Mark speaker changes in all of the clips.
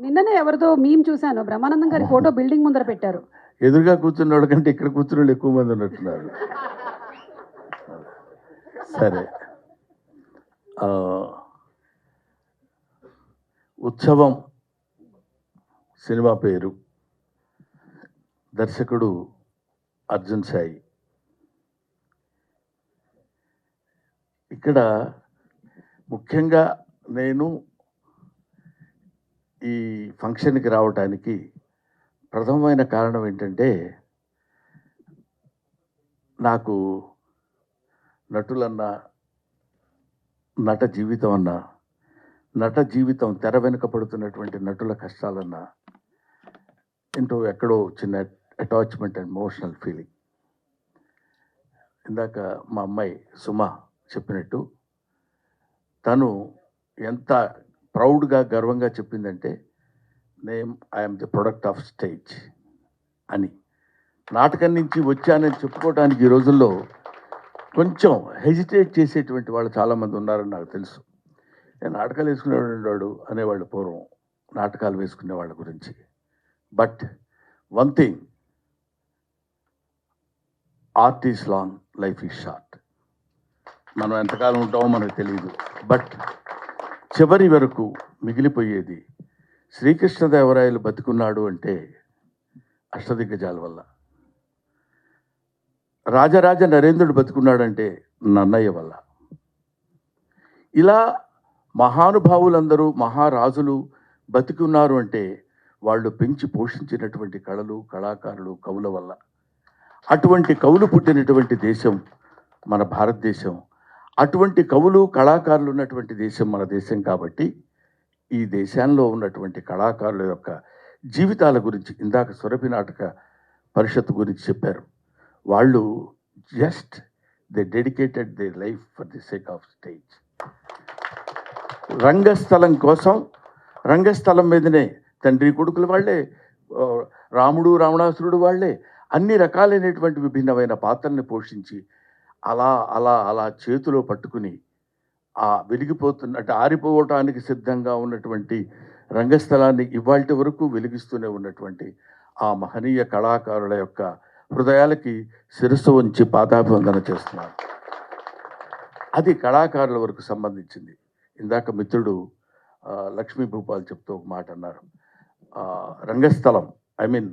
Speaker 1: నిన్ననే ఎవరిదో మీమ్ చూశాను. బ్రహ్మానందం గారి ఫోటో బిల్డింగ్ ముందర పెట్టారు.
Speaker 2: ఎదురుగా కూర్చున్నోళ్ళ కంటే ఇక్కడ కూర్చున్న ఎక్కువ మంది ఉన్నట్టున్నారు. సరే, ఉత్సవం సినిమా పేరు, దర్శకుడు అర్జున్ సాయి. ఇక్కడ ముఖ్యంగా నేను ఈ ఫంక్షన్కి రావటానికి ప్రథమమైన కారణం ఏంటంటే, నాకు నటులన్నా, నట జీవితం అన్నా, నట జీవితం తెర వెనుక పడుతున్నటువంటి నటుల కష్టాలన్నా ఎక్కడో చిన్న అటాచ్మెంట్ అండ్ ఎమోషనల్ ఫీలింగ్. ఇందాక మా అమ్మాయి సుమ చెప్పినట్టు, తను ఎంత ప్రౌడ్గా గర్వంగా చెప్పిందంటే, I'm the product of stage అని. నాటకం నుంచి వచ్చానని చెప్పుకోవడానికి ఈ రోజుల్లో కొంచెం హెజిటేట్ చేసేటువంటి వాళ్ళు చాలామంది ఉన్నారని నాకు తెలుసు. నేను నాటకాలు వేసుకునేవాడు అనేవాళ్ళు పూర్వం, నాటకాలు వేసుకునే వాళ్ళ గురించి. But one thing, art is long, life is short. మనం ఎంతకాలం ఉంటామో మనకు తెలియదు. బట్ చివరి వరకు మిగిలిపోయేది, శ్రీకృష్ణదేవరాయలు బతికున్నాడు అంటే అష్టదిగ్గజాల వల్ల, రాజరాజ నరేంద్రుడు బతికున్నాడంటే నన్నయ్య వల్ల. ఇలా మహానుభావులందరూ, మహారాజులు బతికున్నారు అంటే వాళ్ళు పెంచి పోషించినటువంటి కళలు, కళాకారులు, కవుల వల్ల. అటువంటి కవులు పుట్టినటువంటి దేశం మన భారతదేశం. అటువంటి కవులు, కళాకారులు ఉన్నటువంటి దేశం మన దేశం. కాబట్టి ఈ దేశంలో ఉన్నటువంటి కళాకారుల యొక్క జీవితాల గురించి ఇందాక సురభి నాటక పరిషత్ గురించి చెప్పారు. వాళ్ళు just they dedicated they life for the sake of stage. రంగస్థలం కోసం, రంగస్థలం మీదనే తండ్రి కొడుకులు వాళ్ళే, రాముడు రావణాసురుడు వాళ్ళే, అన్ని రకాలైనటువంటి విభిన్నమైన పాత్రల్ని పోషించి అలా అలా అలా చేతిలో పట్టుకుని ఆ వెలిగిపోతున్నట్టు ఆరిపోవటానికి సిద్ధంగా ఉన్నటువంటి రంగస్థలాన్ని ఇవాల్టి వరకు వెలిగిస్తూనే ఉన్నటువంటి ఆ మహనీయ కళాకారుల యొక్క హృదయాలకి శిరస్సు ఉంచి పాదాభివందన చేస్తున్నాను. అది కళాకారుల వరకు సంబంధించింది. ఇందాక మిత్రుడు లక్ష్మీ భూపాల్ చెప్తూ ఒక మాట అన్నారు. రంగస్థలం, ఐ మీన్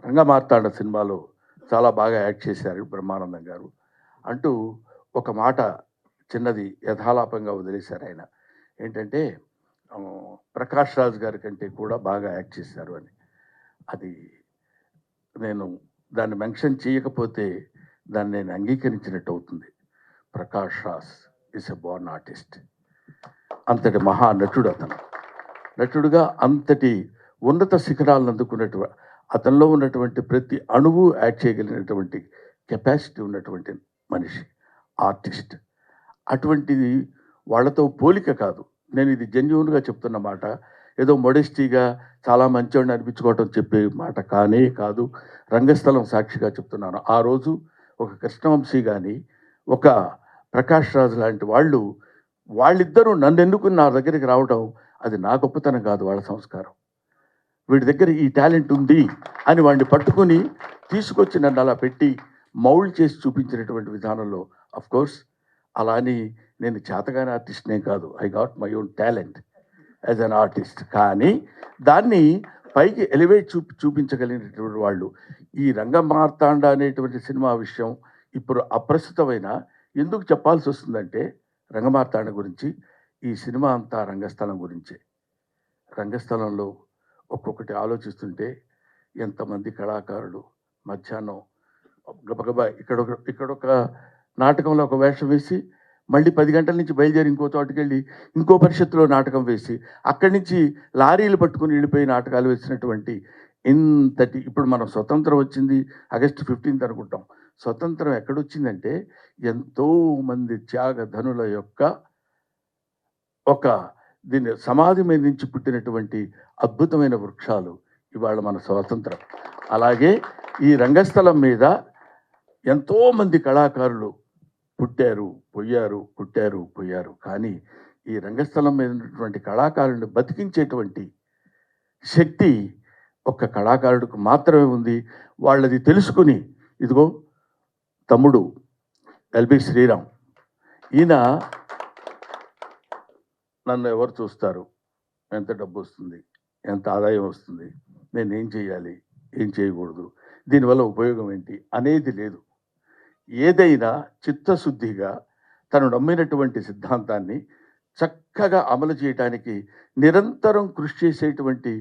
Speaker 2: రంగమార్తాండ సినిమాలో చాలా బాగా యాక్ట్ చేశారు బ్రహ్మానందం గారు అంటూ ఒక మాట చిన్నది యథాలాపంగా వదిలేశారు ఆయన. ఏంటంటే, ప్రకాష్ రాజ్ గారి కంటే కూడా బాగా యాక్ట్ చేశారు అని. అది నేను దాన్ని మెన్షన్ చేయకపోతే దాన్ని నేను అంగీకరించినట్టు అవుతుంది. Prakash Raj is a Born artist. అంతటి మహా నటుడు అతను. నటుడుగా అంతటి ఉన్నత శిఖరాలను అందుకున్నటువంటి, అతనిలో ఉన్నటువంటి ప్రతి అణువు యాక్ట్ చేయగలిగినటువంటి కెపాసిటీ ఉన్నటువంటి మనిషి, ఆర్టిస్ట్. అటువంటిది వాళ్ళతో పోలిక కాదు. నేను ఇది జెన్యూన్గా చెప్తున్న మాట, ఏదో మొడెస్టీగా చాలా మంచివాడిని అనిపించుకోవటం చెప్పే మాట కానే కాదు. రంగస్థలం సాక్షిగా చెప్తున్నాను. ఆ రోజు ఒక కృష్ణవంశీ కానీ, ఒక ప్రకాష్ రాజ్ లాంటి వాళ్ళిద్దరూ నన్ను ఎన్నుకుని నా దగ్గరికి రావడం, అది నా గొప్పతనం కాదు, వాళ్ళ సంస్కారం. వీడి దగ్గర ఈ టాలెంట్ ఉంది అని వాడిని పట్టుకుని తీసుకొచ్చి నన్ను అలా పెట్టి మౌల్డ్ చేసి చూపించినటువంటి విధానంలో, అఫ్కోర్స్ అలా అని నేను చేతగానే ఆర్టిస్ట్నే కాదు, I got my own talent as an artist. కానీ దాన్ని పైకి ఎలివేట్ చూపించగలిగినటువంటి వాళ్ళు. ఈ రంగమార్తాండ అనేటువంటి సినిమా విషయం ఇప్పుడు అప్రస్తుతమైన ఎందుకు చెప్పాల్సి వస్తుందంటే, రంగమార్తాండ గురించి, ఈ సినిమా అంతా రంగస్థలం గురించే. రంగస్థలంలో ఒక్కొక్కటి ఆలోచిస్తుంటే ఎంతమంది కళాకారులు మధ్యాహ్నం గబగబా ఇక్కడొక నాటకంలో ఒక వేషం వేసి, మళ్ళీ 10 గంటల నుంచి బయలుదేరి ఇంకో చోటుకి వెళ్ళి ఇంకో పరిషత్తులో నాటకం వేసి, అక్కడి నుంచి లారీలు పట్టుకుని వెళ్ళిపోయి నాటకాలు వేసినటువంటి ఇంతటి, ఇప్పుడు మనం స్వతంత్రం వచ్చింది ఆగస్టు 15 అనుకుంటాం. స్వతంత్రం ఎక్కడొచ్చిందంటే ఎంతోమంది త్యాగధనుల యొక్క ఒక దీన్ని సమాధి మీద నుంచి పుట్టినటువంటి అద్భుతమైన వృక్షాలు ఇవాళ మన స్వాతంత్రం. అలాగే ఈ రంగస్థలం మీద ఎంతోమంది కళాకారులు పుట్టారు, పోయారు, పుట్టారు, పోయారు. కానీ ఈ రంగస్థలం మీద ఉన్నటువంటి కళాకారులను బతికించేటువంటి శక్తి ఒక్క కళాకారుడికి మాత్రమే ఉంది. వాళ్ళది తెలుసుకుని ఇదిగో తమ్ముడు ఎల్బి శ్రీరామ్, ఈయన నన్ను ఎవరు చూస్తారు, ఎంత డబ్బు వస్తుంది, ఎంత ఆదాయం వస్తుంది, నేను ఏం చేయాలి, ఏం చేయకూడదు, దీనివల్ల ఉపయోగం ఏంటి అనేది లేదు. ఏదైనా చిత్తశుద్ధిగా తను నమ్మినటువంటి సిద్ధాంతాన్ని చక్కగా అమలు చేయడానికి నిరంతరం కృషి చేసేటువంటి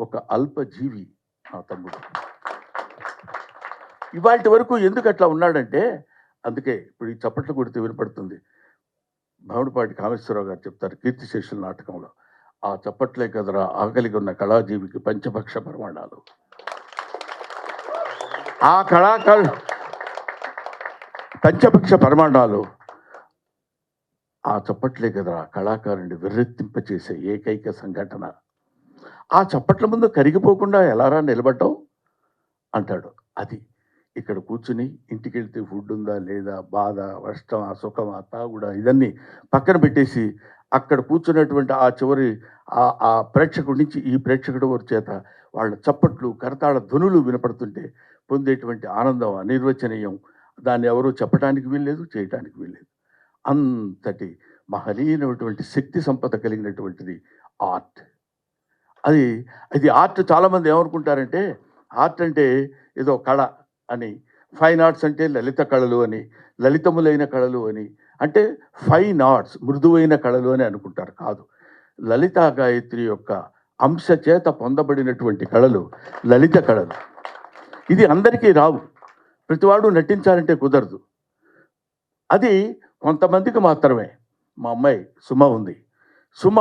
Speaker 2: ఒక అల్పజీవి నా తమ్ముడు. ఇవాటి వరకు ఎందుకు అట్లా ఉన్నాడంటే, అందుకే ఇప్పుడు ఈ చప్పట్లు కొడితే వినపడుతుంది. భావుడిపాటి కామేశ్వరరావు గారు చెప్తారు కీర్తిశేషుల నాటకంలో, ఆ చప్పట్లే కదరా ఆకలిగా ఉన్న కళాజీవికి పంచపక్ష ప్రమాణాలు. ఆ కళాకారు పంచపక్ష ప్రమాణాలు, ఆ చప్పట్లే కదరా కళాకారుని విర్రెత్తింపచేసే ఏకైక సంఘటన. ఆ చప్పట్ల ముందు కరిగిపోకుండా ఎలారా నిలబడ్డాం అంటాడు. అది ఇక్కడ కూర్చుని ఇంటికి వెళ్తే ఫుడ్ ఉందా లేదా, బాధ, కష్టం, సుఖం, తాగుడా, ఇదన్నీ పక్కన పెట్టేసి అక్కడ కూర్చున్నటువంటి ఆ చివరి ఆ ప్రేక్షకుడి నుంచి ఈ ప్రేక్షకుడి వారి చేత వాళ్ళ చప్పట్లు, కరతాళ ధ్వనులు వినపడుతుంటే పొందేటువంటి ఆనందం అనిర్వచనీయం. దాన్ని ఎవరూ చెప్పడానికి వీల్లేదు, చేయటానికి వీల్లేదు. అంతటి మహనీయమైనటువంటి శక్తి సంపద కలిగినటువంటిది ఆర్ట్. అది ఆర్ట్. చాలామంది ఏమనుకుంటారంటే ఆర్ట్ అంటే ఏదో కళ అని, ఫైన్ ఆర్ట్స్ అంటే లలిత కళలు అని, లలితములైన కళలు అని, అంటే ఫైన్ ఆర్ట్స్ మృదువైన కళలు అని అనుకుంటారు. కాదు, లలితా గాయత్రి యొక్క అంశ చేత పొందబడినటువంటి కళలు లలిత కళలు. ఇది అందరికీ రావు, ప్రతివాడు నటించాలంటే కుదరదు. అది కొంతమందికి మాత్రమే. మా అమ్మాయి సుమ ఉంది. సుమ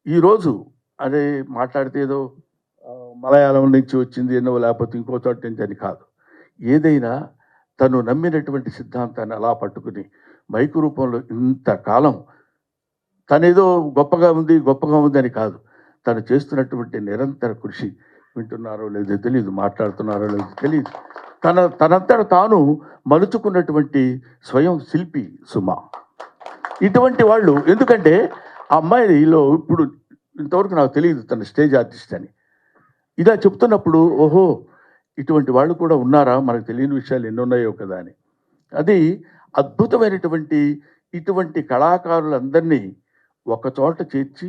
Speaker 2: ఈరోజు అదే మాట్లాడితే ఏదో మలయాళం నుంచి వచ్చింది ఎన్నో, లేకపోతే ఇంకో చోట నుంచి అని కాదు. ఏదైనా తను నమ్మినటువంటి సిద్ధాంతాన్ని అలా పట్టుకుని మైకు రూపంలో ఇంతకాలం తనేదో గొప్పగా ఉంది అని కాదు, తను చేస్తున్నటువంటి నిరంతర కృషి. వింటున్నారో లేదో తెలియదు, మాట్లాడుతున్నారో లేదో తెలియదు. తనంతట తాను మలుచుకున్నటువంటి స్వయం శిల్పి సుమ. ఇటువంటి వాళ్ళు, ఎందుకంటే ఆ అమ్మాయిలో ఇప్పుడు ఇంతవరకు నాకు తెలియదు తన స్టేజ్ ఆర్టిస్ట్ అని. ఇలా చెప్తున్నప్పుడు ఓహో ఇటువంటి వాళ్ళు కూడా ఉన్నారా, మనకు తెలియని విషయాలు ఎన్నున్నాయో కదా అని. అది అద్భుతమైనటువంటి ఇటువంటి కళాకారులందరినీ ఒకచోట చేర్చి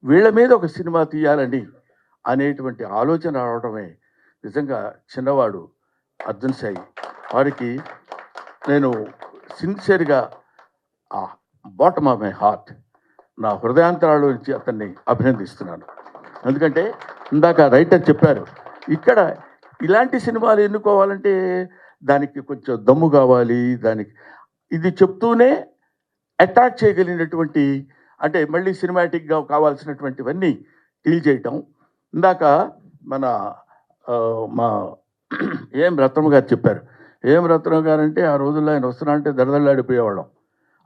Speaker 2: వీళ్ళ మీద ఒక సినిమా తీయాలని అనేటువంటి ఆలోచన రావడమే నిజంగా చిన్నవాడు అర్జున్ సాయి. వారికి నేను సిన్సియర్గా బాటమ్ ఆఫ్ మై హార్ట్, నా హృదయాంతరాల నుంచి అతన్ని అభినందిస్తున్నాను. ఎందుకంటే ఇందాక రైటర్ చెప్పారు, ఇక్కడ ఇలాంటి సినిమాలు ఎన్నుకోవాలంటే దానికి కొంచెం దమ్ము కావాలి, దానికి ఇది చెప్తూనే అట్రాక్ట్ చేయగలిగినటువంటి, అంటే మళ్ళీ సినిమాటిక్గా కావాల్సినటువంటివన్నీ డీల్ చేయటం. ఇందాక మా ఏం రత్నమ్మ గారు చెప్పారు. ఏం రత్నమ్మ గారు అంటే ఆ రోజుల్లో ఆయన వస్తున్నా అంటే దడదళ్ళాడిపోయేవాళ్ళం.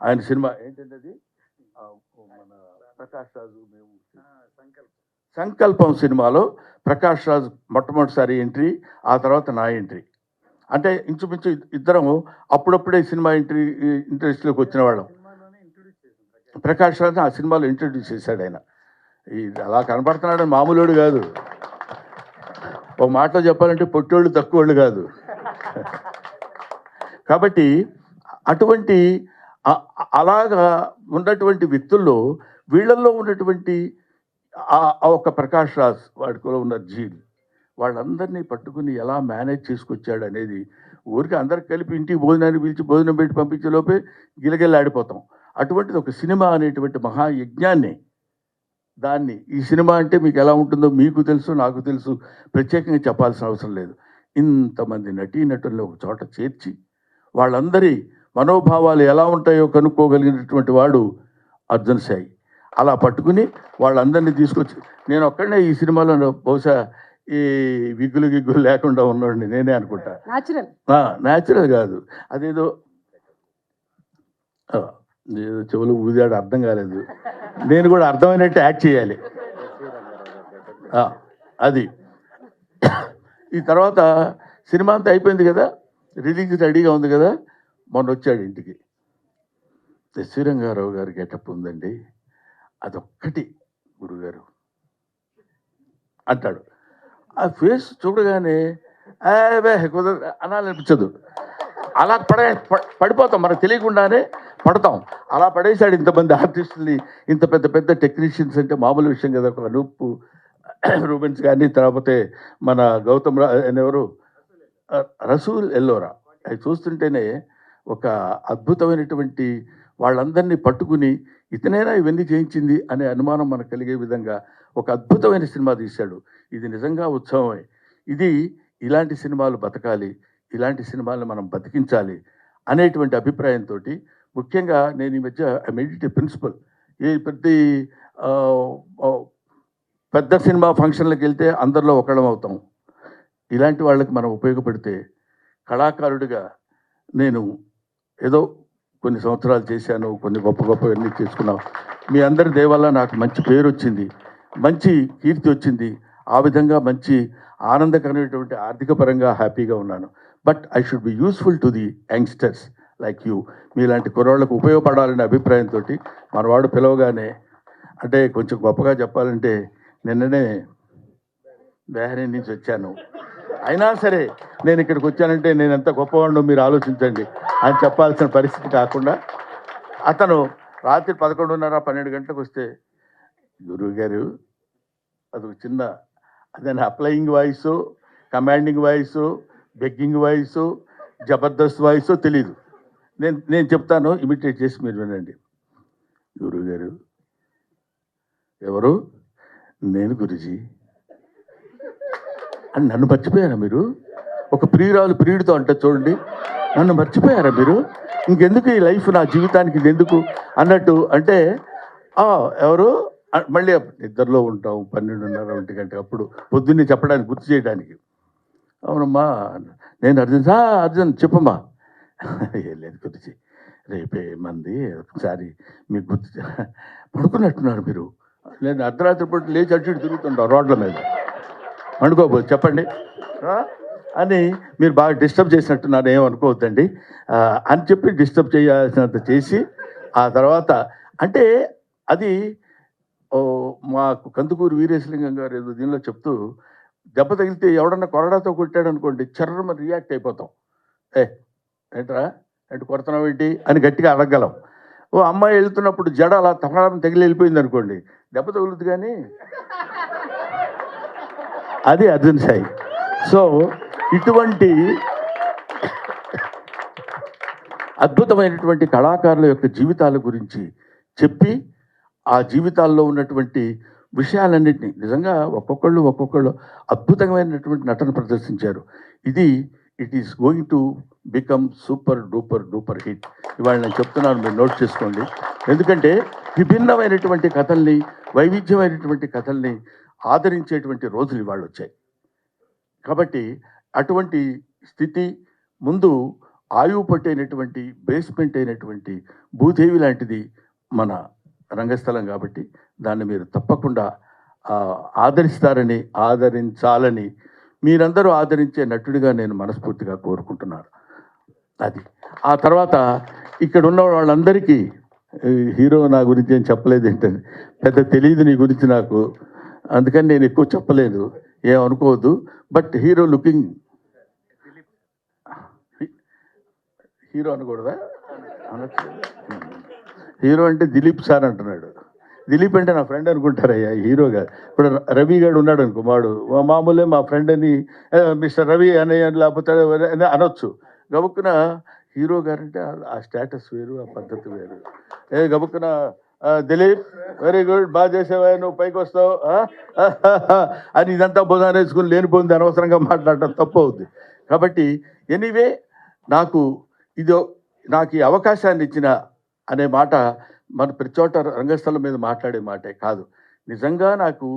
Speaker 2: ఆయన సినిమా ఏంటంటే అది మన ప్రకాష్ రాజు, మేము సంకల్పం సినిమాలో ప్రకాష్ రాజు మొట్టమొదటిసారి ఎంట్రీ, ఆ తర్వాత నా ఎంట్రీ. అంటే ఇంచుమించు ఇద్దరం అప్పుడప్పుడే సినిమా ఇంట్రెస్ట్లోకి వచ్చిన వాళ్ళం. ప్రకాష్ రాజు ఆ సినిమాలో ఇంట్రడ్యూస్ చేశాడు ఆయన. అలా కనపడుతున్నాడని మామూలుడు కాదు, ఒక మాటలో చెప్పాలంటే పొట్టోళ్ళు తక్కువోళ్ళు కాదు. కాబట్టి అటువంటి అలాగా ఉన్నటువంటి వ్యక్తుల్లో వీళ్ళల్లో ఉన్నటువంటి ఒక ప్రకాష్ రాజ్, వాడిలో ఉన్న జీల్, వాళ్ళందరినీ పట్టుకుని ఎలా మేనేజ్ చేసుకొచ్చాడు అనేది ఊరికి అందరికి కలిపి ఇంటికి భోజనాన్ని పిలిచి భోజనం పెట్టి పంపించే లోపే గిలగిల్లాడిపోతాం. అటువంటిది ఒక సినిమా అనేటువంటి మహాయజ్ఞాన్ని, దాన్ని ఈ సినిమా అంటే మీకు ఎలా ఉంటుందో మీకు తెలుసు, నాకు తెలుసు, ప్రత్యేకంగా చెప్పాల్సిన అవసరం లేదు. ఇంతమంది నటీనటులను ఒక చోట చేర్చి వాళ్ళందరి మనోభావాలు ఎలా ఉంటాయో కనుక్కోగలిగినటువంటి వాడు అర్జున్ సాయి. అలా పట్టుకుని వాళ్ళందరినీ తీసుకొచ్చి, నేను ఒక్కడనే ఈ సినిమాలో బహుశా ఈ విగ్గులు లేకుండా ఉన్నాడు నేనే అనుకుంటా. న్యాచురల్ కాదు, అదేదో చెవులు ఊదాడు, అర్థం కాలేదు. నేను కూడా అర్థమైనట్టు యాక్ట్ చేయాలి. అది ఈ తర్వాత సినిమా అంతా అయిపోయింది కదా, రిలీజ్ రెడీగా ఉంది కదా, మొన్న వచ్చాడు ఇంటికి. ఎస్వి రంగారావు గారి గెటప్ ఉందండి, అదొక్కటి గురుగారు అంటాడు. ఆ ఫేస్ చూడగానే కుదరదు అనాలనిపించదు. అలా పడిపోతాం, మనకు తెలియకుండానే పడతాం. అలా పడేశాడు ఇంతమంది ఆర్టిస్టుల్ని, ఇంత పెద్ద పెద్ద టెక్నీషియన్స్ అంటే మామూలు విషయం కదా. ఒక అనూప్ రూబెన్స్ కానీ, లేకపోతే మన గౌతమ్ ఎవరు రసూల్ ఎల్లోరా, అవి చూస్తుంటేనే ఒక అద్భుతమైనటువంటి వాళ్ళందరినీ పట్టుకుని ఇతనైనా ఇవన్నీ చేయించింది అనే అనుమానం మనకు కలిగే విధంగా ఒక అద్భుతమైన సినిమా తీశాడు. ఇది నిజంగా ఉత్సవమే. ఇది ఇలాంటి సినిమాలు బతకాలి, ఇలాంటి సినిమాలను మనం బతికించాలి అనేటువంటి అభిప్రాయంతో, ముఖ్యంగా నేను ఈ మధ్య మెడిటేటివ్ ప్రిన్సిపల్, ఈ పెద్ద సినిమా ఫంక్షన్లకు వెళ్తే అందరిలో ఒకళ్ళం అవుతాం. ఇలాంటి వాళ్ళకి మనం ఉపయోగపడితే, కళాకారుడిగా నేను ఏదో కొన్ని సంవత్సరాలు చేశాను, కొన్ని గొప్ప గొప్పవన్నీ చేసుకున్నాం. మీ అందరి దయవల్ల నాకు మంచి పేరు వచ్చింది, మంచి కీర్తి వచ్చింది. ఆ విధంగా మంచి ఆనందకరమైనటువంటి ఆర్థిక పరంగా హ్యాపీగా ఉన్నాను. But I should be useful to the youngsters like you. మీలాంటి కుర్రాళ్ళకు ఉపయోగపడాలనే అభిప్రాయంతో మనవాడు పిలవగానే, అంటే కొంచెం గొప్పగా చెప్పాలంటే నిన్ననే బెహరీన్ నుంచి వచ్చాను, అయినా సరే నేను ఇక్కడికి వచ్చానంటే నేను ఎంత గొప్పవాడినో మీరు ఆలోచించండి అని చెప్పాల్సిన పరిస్థితి కాకుండా, అతను రాత్రి 11:30, 12 గంటలకు వస్తే, గురువు గారు అది ఒక చిన్న అదే applying voice, commanding voice, begging voice, Jabardasth voice తెలీదు. నేను చెప్తాను, ఇమిటేట్ చేసి మీరు వినండి. గురువు గారు, ఎవరు? నేను గురుజీ అని. నన్ను మర్చిపోయారా మీరు? ఒక ప్రియురాలు ప్రియుడితో అంటే చూడండి, నన్ను మర్చిపోయారా మీరు? ఇంకెందుకు ఈ లైఫ్, నా జీవితానికి ఇది ఎందుకు అన్నట్టు. అంటే ఎవరు? మళ్ళీ నిద్రలో ఉంటాం, 12:30, 1 గంట అప్పుడు పొద్దున్నే చెప్పడానికి, గుర్తు చేయడానికి. అవునమ్మా, నేను అర్జున్ చెప్పమ్మా. ఏం లేదు గురించి, రేపే మంది ఒకసారి మీకు గుర్తు పడుకున్నట్టున్నారు మీరు. నేను అర్ధరాత్రి పూట లేచి అటు తిరుగుతుంటాం రోడ్ల మీద, అనుకోబోదు చెప్పండి అని మీరు బాగా డిస్టర్బ్ చేసినట్టున్నారు, ఏమనుకోవద్దండి అని చెప్పి డిస్టర్బ్ చేయాల్సినంత చేసి, ఆ తర్వాత అంటే అది మాకు కందుకూరు వీరేశలింగం గారు ఏదో దీనిలో చెప్తూ, దెబ్బ తగిలితే ఎవడన్నా కొరడాతో కొట్టాడు అనుకోండి, చర్రమని రియాక్ట్ అయిపోతాం. ఏంట్రా అంటే కొడుతున్నావు ఏంటి అని గట్టిగా అడగగలం. ఓ అమ్మాయి వెళ్తున్నప్పుడు జడ అలా తగడం తగిలి వెళ్ళిపోయింది అనుకోండి, దెబ్బ తగులుతుంది కానీ అది అర్జున్ సాయి. సో ఇటువంటి అద్భుతమైనటువంటి కళాకారుల యొక్క జీవితాల గురించి చెప్పి, ఆ జీవితాల్లో ఉన్నటువంటి విషయాలన్నింటినీ నిజంగా ఒక్కొక్కళ్ళు అద్భుతమైనటువంటి నటన ప్రదర్శించారు. It is going to become super duper hit. ఇవాళ నేను చెప్తున్నాను, మీరు నోట్ చేసుకోండి. ఎందుకంటే విభిన్నమైనటువంటి కథల్ని, వైవిధ్యమైనటువంటి కథల్ని ఆదరించేటువంటి రోజులు ఇవాళ వచ్చాయి. కాబట్టి అటువంటి స్థితి ముందు ఆయువు పట్టైనటువంటి, బేస్మెంట్ అయినటువంటి భూదేవి లాంటిది మన రంగస్థలం. కాబట్టి దాన్ని మీరు తప్పకుండా ఆదరించాలని, మీరందరూ ఆదరించే నటుడిగా నేను మనస్ఫూర్తిగా కోరుకుంటున్నాను. అది ఆ తర్వాత ఇక్కడ ఉన్న వాళ్ళందరికీ, హీరో నా గురించి ఏం చెప్పలేదు ఏంటంటే, పెద్ద తెలియదు నీ గురించి నాకు, అందుకని నేను ఎక్కువ చెప్పలేదు, ఏమనుకోవద్దు. బట్ హీరో లుకింగ్, హీరో అనకూడదా? హీరో అంటే దిలీప్ సార్ అంటున్నాడు. దిలీప్ అంటే నా ఫ్రెండ్ అనుకుంటారయ్యా, హీరో గారు. ఇప్పుడు రవి గారు ఉన్నాడు అనుకో, మామూలే మా ఫ్రెండ్ అని, మిస్టర్ రవి అని లేకపోతే అనొచ్చు. గబుక్కున హీరో గారు అంటే ఆ స్టేటస్ వేరు, ఆ పద్ధతి వేరు. గబుక్కున దిలీప్ వెరీ గుడ్, బాగా చేసేవా, నువ్వు పైకి వస్తావు అని ఇదంతా బోధాన వేసుకుని లేనిపోయింది అనవసరంగా మాట్లాడటం తప్పు అవుద్ది. కాబట్టి ఎనీవే, నాకు ఈ అవకాశాన్ని ఇచ్చిన అనే మాట మన ప్రతి చోట రంగస్థలం మీద మాట్లాడే మాటే కాదు. నిజంగా నాకు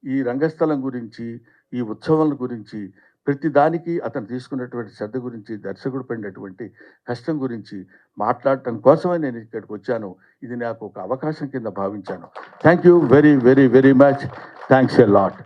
Speaker 2: ఈ రంగస్థలం గురించి, ఈ ఉత్సవం గురించి, ప్రతి దానికి అతను తీసుకున్నటువంటి శ్రద్ధ గురించి, దర్శకుడు పడినటువంటి కష్టం గురించి మాట్లాడటం కోసమే నేను ఇక్కడికి వచ్చాను. ఇది నాకు ఒక అవకాశం కింద భావించాను. Thank you very very very much. Thanks a lot.